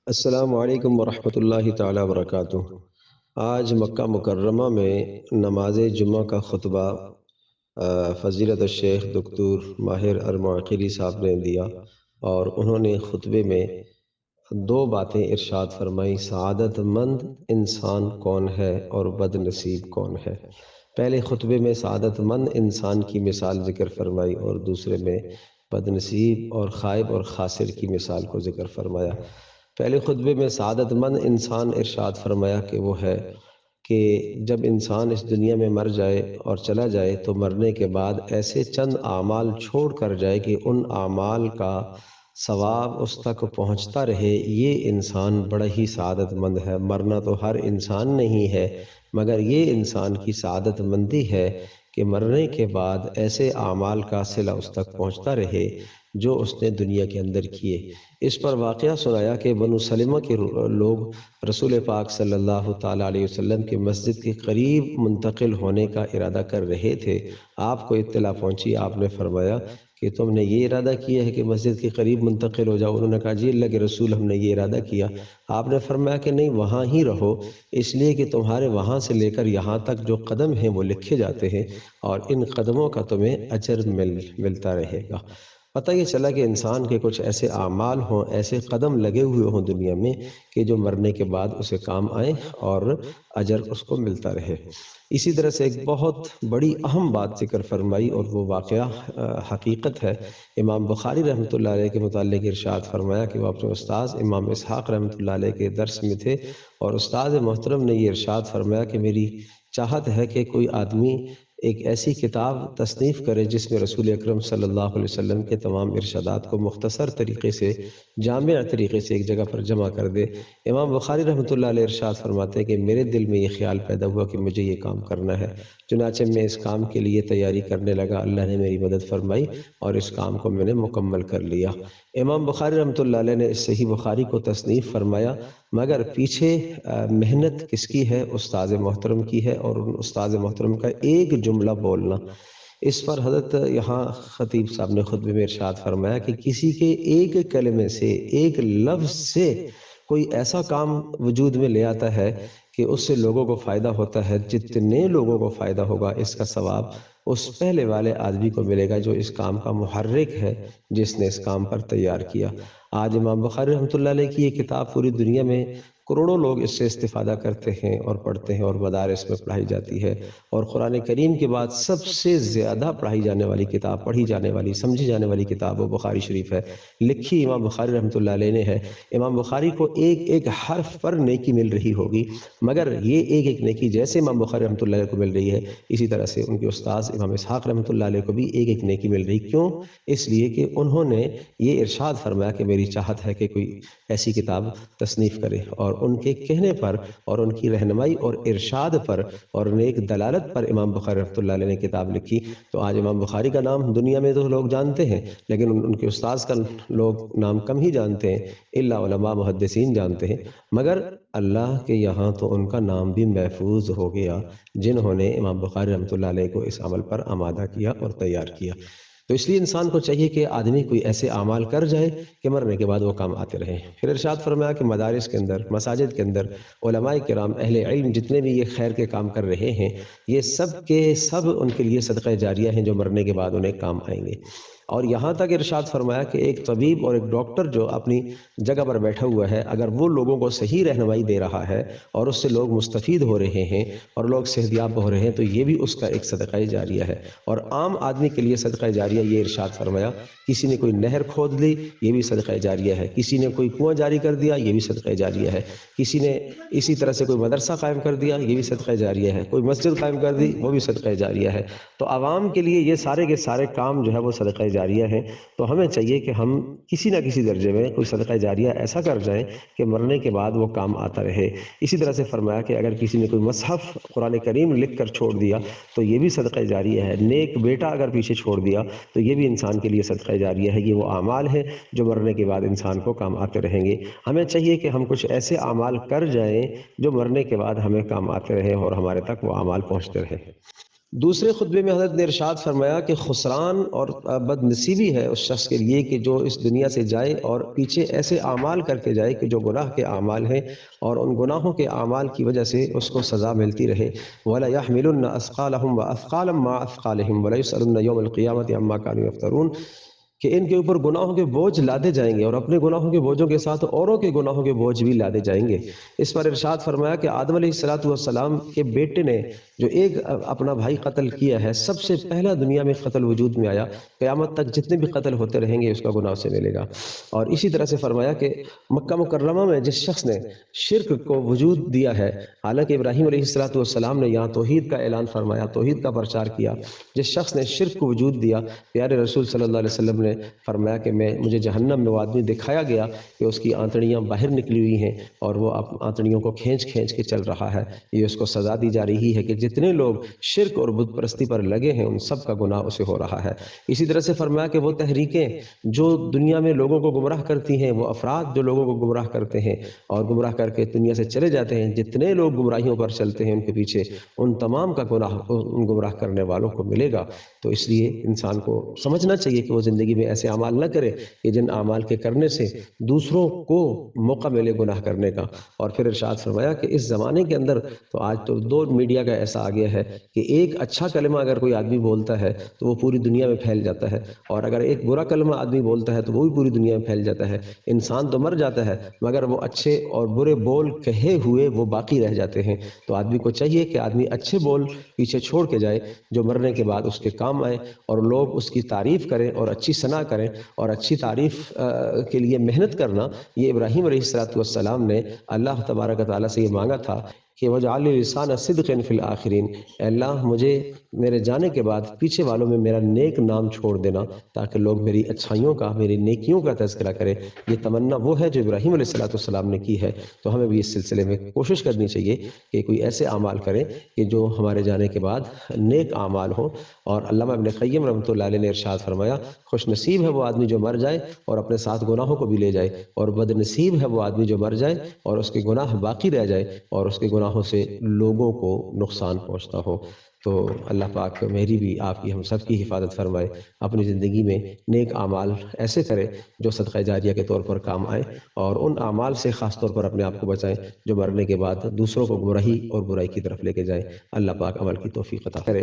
السلام علیکم ورحمۃ اللہ تعالی وبرکاتہ۔ آج مکہ مکرمہ میں نماز جمعہ کا خطبہ فضیلت الشیخ دکتور ماہر المعقلی صاحب نے دیا، اور انہوں نے خطبے میں دو باتیں ارشاد فرمائی: سعادت مند انسان کون ہے اور بد نصیب کون ہے۔ پہلے خطبے میں سعادت مند انسان کی مثال ذکر فرمائی، اور دوسرے میں بد نصیب اور خائب اور خاسر کی مثال کو ذکر فرمایا۔ پہلے خطبے میں سعادت مند انسان ارشاد فرمایا کہ وہ ہے کہ جب انسان اس دنیا میں مر جائے اور چلا جائے تو مرنے کے بعد ایسے چند اعمال چھوڑ کر جائے کہ ان اعمال کا ثواب اس تک پہنچتا رہے۔ یہ انسان بڑا ہی سعادت مند ہے۔ مرنا تو ہر انسان نہیں ہے، مگر یہ انسان کی سعادت مندی ہے کہ مرنے کے بعد ایسے اعمال کا صلہ اس تک پہنچتا رہے جو اس نے دنیا کے اندر کیے۔ اس پر واقعہ سنایا کہ بنو سلمہ کے لوگ رسول پاک صلی اللہ تعالیٰ علیہ وسلم کے مسجد کے قریب منتقل ہونے کا ارادہ کر رہے تھے۔ آپ کو اطلاع پہنچی، آپ نے فرمایا کہ تم نے یہ ارادہ کیا ہے کہ مسجد کے قریب منتقل ہو جاؤ؟ انہوں نے کہا جی اللہ کے رسول، ہم نے یہ ارادہ کیا۔ آپ نے فرمایا کہ نہیں، وہاں ہی رہو، اس لیے کہ تمہارے وہاں سے لے کر یہاں تک جو قدم ہیں وہ لکھے جاتے ہیں، اور ان قدموں کا تمہیں اجر ملتا رہے گا۔ پتہ یہ چلا کہ انسان کے کچھ ایسے اعمال ہوں، ایسے قدم لگے ہوئے ہوں دنیا میں کہ جو مرنے کے بعد اسے کام آئیں اور اجر اس کو ملتا رہے۔ اسی طرح سے ایک بہت بڑی اہم بات ذکر فرمائی، اور وہ واقعہ حقیقت ہے۔ امام بخاری رحمۃ اللہ علیہ کے متعلق ارشاد فرمایا کہ وہ اپنے استاذ امام اسحاق رحمۃ اللہ علیہ کے درس میں تھے، اور استاذ محترم نے یہ ارشاد فرمایا کہ میری چاہت ہے کہ کوئی آدمی ایک ایسی کتاب تصنیف کرے جس میں رسول اکرم صلی اللہ علیہ وسلم کے تمام ارشادات کو مختصر طریقے سے، جامع طریقے سے ایک جگہ پر جمع کر دے۔ امام بخاری رحمۃ اللہ علیہ ارشاد فرماتے ہیں کہ میرے دل میں یہ خیال پیدا ہوا کہ مجھے یہ کام کرنا ہے، چنانچہ میں اس کام کے لیے تیاری کرنے لگا۔ اللہ نے میری مدد فرمائی اور اس کام کو میں نے مکمل کر لیا۔ امام بخاری رحمۃ اللہ علیہ نے اس صحیح بخاری کو تصنیف فرمایا، مگر پیچھے محنت کس کی ہے؟ استاذ محترم کی ہے، اور ان استاذ محترم کا ایک جملہ بولنا۔ اس پر حضرت یہاں خطیب صاحب نے خطبے میں ارشاد فرمایا کہ کسی کے ایک کلمے سے، ایک لفظ سے کوئی ایسا کام وجود میں لے آتا ہے کہ اس سے لوگوں کو فائدہ ہوتا ہے۔ جتنے لوگوں کو فائدہ ہوگا اس کا ثواب اس پہلے والے آدمی کو ملے گا جو اس کام کا محرک ہے، جس نے اس کام پر تیار کیا۔ آج امام بخاری رحمۃ اللہ علیہ کی یہ کتاب پوری دنیا میں کروڑوں لوگ اس سے استفادہ کرتے ہیں اور پڑھتے ہیں، اور مدارس میں پڑھائی جاتی ہے، اور قرآن کریم کے بعد سب سے زیادہ پڑھائی جانے والی کتاب، پڑھی جانے والی، سمجھی جانے والی کتاب وہ بخاری شریف ہے۔ لکھی امام بخاری رحمۃ اللہ علیہ نے ہے۔ امام بخاری کو ایک ایک حرف پر نیکی مل رہی ہوگی، مگر یہ ایک ایک نیکی جیسے امام بخاری رحمۃ اللہ علیہ کو مل رہی ہے، اسی طرح سے ان کے استاذ امام اسحاق رحمۃ اللہ علیہ کو بھی ایک ایک نیکی مل رہی۔ کیوں؟ اس لیے کہ انہوں نے یہ ارشاد فرمایا کہ میری چاہت ہے کہ کوئی ایسی کتاب تصنیف کرے، اور ان کے کہنے پر اور ان کی رہنمائی اور ارشاد پر اور نیک دلالت پر امام بخاری رحمۃ اللہ علیہ نے کتاب لکھی۔ تو آج امام بخاری کا نام دنیا میں تو لوگ جانتے ہیں، لیکن ان کے استاذ کا لوگ نام کم ہی جانتے ہیں، الا علماء محدثین جانتے ہیں، مگر اللہ کے یہاں تو ان کا نام بھی محفوظ ہو گیا جنہوں نے امام بخاری رحمۃ اللہ علیہ کو اس عمل پر آمادہ کیا اور تیار کیا۔ تو اس لیے انسان کو چاہیے کہ آدمی کوئی ایسے اعمال کر جائے کہ مرنے کے بعد وہ کام آتے رہیں۔ پھر ارشاد فرمایا کہ مدارس کے اندر، مساجد کے اندر علماء کرام، اہل علم جتنے بھی یہ خیر کے کام کر رہے ہیں، یہ سب کے سب ان کے لیے صدقہ جاریہ ہیں جو مرنے کے بعد انہیں کام آئیں گے۔ اور یہاں تک ارشاد فرمایا کہ ایک طبیب اور ایک ڈاکٹر جو اپنی جگہ پر بیٹھا ہوا ہے، اگر وہ لوگوں کو صحیح رہنمائی دے رہا ہے اور اس سے لوگ مستفید ہو رہے ہیں اور لوگ صحتیاب ہو رہے ہیں، تو یہ بھی اس کا ایک صدقہ جاریہ ہے۔ اور عام آدمی کے لیے صدقہ جاریہ یہ ارشاد فرمایا، کسی نے کوئی نہر کھود لی، یہ بھی صدقہ جاریہ ہے، کسی نے کوئی کنواں جاری کر دیا، یہ بھی صدقہ جاریہ ہے، کسی نے اسی طرح سے کوئی مدرسہ قائم کر دیا، یہ بھی صدقہ جاریہ ہے، کوئی مسجد قائم کر دی، وہ بھی صدقہ جاریہ ہے۔ تو عوام کے لیے یہ سارے کے سارے کام جو ہے وہ صدقہ جاریہ ہیں۔ تو ہمیں چاہیے کہ ہم کسی نہ کسی درجے میں کوئی صدقہ جاریہ ایسا کر جائیں کہ مرنے کے بعد وہ کام آتا رہے۔ اسی طرح سے فرمایا کہ اگر کسی نے کوئی مصحف قرآن کریم لکھ کر چھوڑ دیا تو یہ بھی صدقہ جاریہ ہے۔ نیک بیٹا اگر پیچھے چھوڑ دیا تو یہ بھی انسان کے لیے صدقہ جاریہ ہے۔ یہ وہ اعمال ہیں جو مرنے کے بعد انسان کو کام آتے رہیں گے۔ ہمیں چاہیے کہ ہم کچھ ایسے اعمال کر جائیں جو مرنے کے بعد ہمیں کام آتے رہیں اور ہمارے تک وہ اعمال پہنچتے رہیں۔ دوسرے خطبے میں حضرت نے ارشاد فرمایا کہ خسران اور بد نصیبی ہے اس شخص کے لیے کہ جو اس دنیا سے جائے اور پیچھے ایسے اعمال کر کے جائے کہ جو گناہ کے اعمال ہیں، اور ان گناہوں کے اعمال کی وجہ سے اس کو سزا ملتی رہے۔ وَلَا يَحْمِلُنَّ أَثْقَالَهُمْ وَأَثْقَالًا مَّعَ أَثْقَالِهِمْ وَلَا يُسْأَلُنَّ يَوْمَ الْقِيَامَةِ عَمَّا كَانُوا يَفْتَرُونَ، کہ ان کے اوپر گناہوں کے بوجھ لادے جائیں گے اور اپنے گناہوں کے بوجھوں کے ساتھ اوروں کے گناہوں کے بوجھ بھی لادے جائیں گے۔ اس پر ارشاد فرمایا کہ آدم علیہ السلام کے بیٹے نے جو ایک اپنا بھائی قتل کیا ہے، سب سے پہلا دنیا میں قتل وجود میں آیا، قیامت تک جتنے بھی قتل ہوتے رہیں گے اس کا گناہ اسے ملے گا۔ اور اسی طرح سے فرمایا کہ مکہ مکرمہ میں جس شخص نے شرک کو وجود دیا ہے، حالانکہ ابراہیم علیہ السلام نے یہاں توحید کا اعلان فرمایا، توحید کا پرچار کیا، جس شخص نے شرک کو وجود دیا، پیارے رسول صلی اللہ علیہ وسلم نے فرمایا کہ مجھے جہنم میں وہ آدمی دکھایا گیا کہ اس کی آنتڑیاں باہر نکلی ہوئی ہیں اور وہ آنتڑیوں کو کھینچ کھینچ کے چل رہا ہے۔ یہ اس کو سزا دی جا رہی ہے کہ جتنے لوگ شرک اور بت پرستی پر لگے ہیں ان سب کا گناہ اسے ہو رہا ہے۔ اسی طرح سے فرمایا کہ وہ تحریکیں جو دنیا میں لوگوں کو گمراہ کرتی ہیں، وہ افراد جو لوگوں کو گمراہ کرتے ہیں اور گمراہ کر کے دنیا سے چلے جاتے ہیں، جتنے لوگ گمراہیوں پر چلتے ہیں ان کے پیچھے ان تمام کا گناہ ان گمراہ کرنے والوں کو ملے گا۔ تو اس لیے انسان کو سمجھنا چاہیے کہ وہ زندگی میں ایسے اعمال نہ کرے کہ جن اعمال کے کرنے سے دوسروں کو موقع ملے گناہ کرنے کا۔ اور پھر ارشاد فرمایا کہ اس زمانے کے اندر تو آج تو دو میڈیا کا ایسا آ گیا ہے کہ ایک اچھا کلمہ اگر کوئی آدمی بولتا ہے تو وہ پوری دنیا میں پھیل جاتا ہے، اور اگر ایک برا کلمہ آدمی بولتا ہے تو وہ بھی پوری دنیا میں پھیل جاتا ہے۔ انسان تو مر جاتا ہے مگر وہ اچھے اور برے بول کہے ہوئے وہ باقی رہ جاتے ہیں۔ تو آدمی کو چاہیے کہ آدمی اچھے بول پیچھے چھوڑ کے جائے جو مرنے کے بعد اس کے کام آئے، اور لوگ اس کی تعریف کریں اور اچھی ثنا کریں، اور اچھی تعریف کے لیے محنت کرنا، یہ ابراہیم علیہ السلام نے اللہ تبارک و تعالیٰ سے یہ مانگا تھا کہ وَجْعَلْ لِي لِسَانَ صِدْقٍ فِي الْآخِرِينَ، اے اللہ مجھے میرے جانے کے بعد پیچھے والوں میں میرا نیک نام چھوڑ دینا تاکہ لوگ میری اچھائیوں کا، میری نیکیوں کا تذکرہ کریں۔ یہ تمنا وہ ہے جو ابراہیم علیہ السلام نے کی ہے۔ تو ہمیں بھی اس سلسلے میں کوشش کرنی چاہیے کہ کوئی ایسے اعمال کریں کہ جو ہمارے جانے کے بعد نیک اعمال ہوں۔ اور علامہ ابن قیم رحمۃ اللہ علیہ نے ارشاد فرمایا، خوش نصیب ہے وہ آدمی جو مر جائے اور اپنے ساتھ گناہوں کو بھی لے جائے، اور بد نصیب ہے وہ آدمی جو مر جائے اور اس کے گناہ باقی رہ جائے اور اس کے گناہوں سے لوگوں کو نقصان پہنچتا ہو۔ تو اللہ پاک میری بھی، آپ کی، ہم سب کی حفاظت فرمائے، اپنی زندگی میں نیک اعمال ایسے کرے جو صدقہ جاریہ کے طور پر کام آئے، اور ان اعمال سے خاص طور پر اپنے آپ کو بچائیں جو مرنے کے بعد دوسروں کو گمراہی اور برائی کی طرف لے کے جائیں۔ اللہ پاک عمل کی توفیق عطا کرے۔